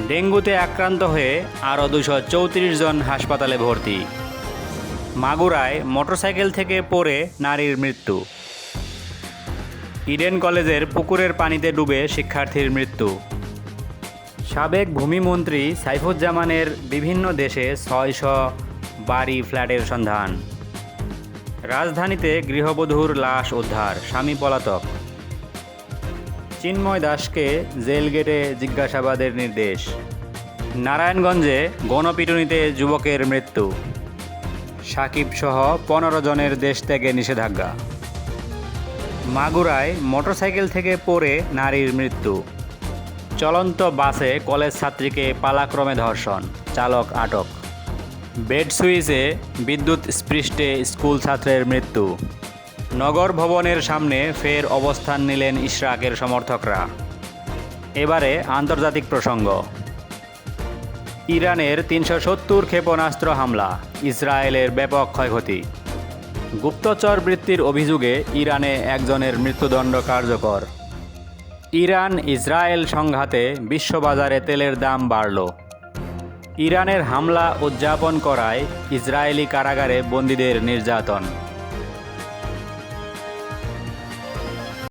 ডেঙ্গুতে আক্রান্ত হয়ে আরও 234 জন হাসপাতালে ভর্তি। মাগুরায় মোটরসাইকেল থেকে পড়ে নারীর মৃত্যু। ইডেন কলেজের পুকুরের পানিতে ডুবে শিক্ষার্থীর মৃত্যু। সাবেক ভূমিমন্ত্রী সাইফুজ্জামানের বিভিন্ন দেশে 600 বাড়ি ফ্ল্যাটের সন্ধান। রাজধানীতে গৃহবধূর লাশ উদ্ধার, স্বামী পলাতক। চিন্ময় দাসকে জেল গেটে জিজ্ঞাসাবাদের নির্দেশ। নারায়ণগঞ্জে গণপিটুনিতে যুবকের মৃত্যু। সাকিবসহ 15 জনের দেশ ত্যাগে নিষেধাজ্ঞা। মাগুরায় মোটরসাইকেল থেকে পড়ে নারীর মৃত্যু। চলন্ত বাসে কলেজ ছাত্রীকে পালাক্রমে ধর্ষণ, চালক আটক। বেড সুইচে বিদ্যুৎ স্পৃষ্টে স্কুল ছাত্রের মৃত্যু। নগর ভবনের সামনে ফের অবস্থান নিলেন ইশরাকের সমর্থকরা। এবারে আন্তর্জাতিক প্রসঙ্গ। ইরানের 370 ক্ষেপণাস্ত্র হামলা, ইসরায়েলের ব্যাপক ক্ষয়ক্ষতি। গুপ্তচর বৃত্তির অভিযোগে ইরানে একজনের মৃত্যুদণ্ড কার্যকর। ইরান ইসরায়েল সংঘাতে বিশ্ববাজারে তেলের দাম বাড়ল। ইরানের হামলা উদযাপন করায় ইসরায়েলি কারাগারে বন্দীদের নির্যাতন।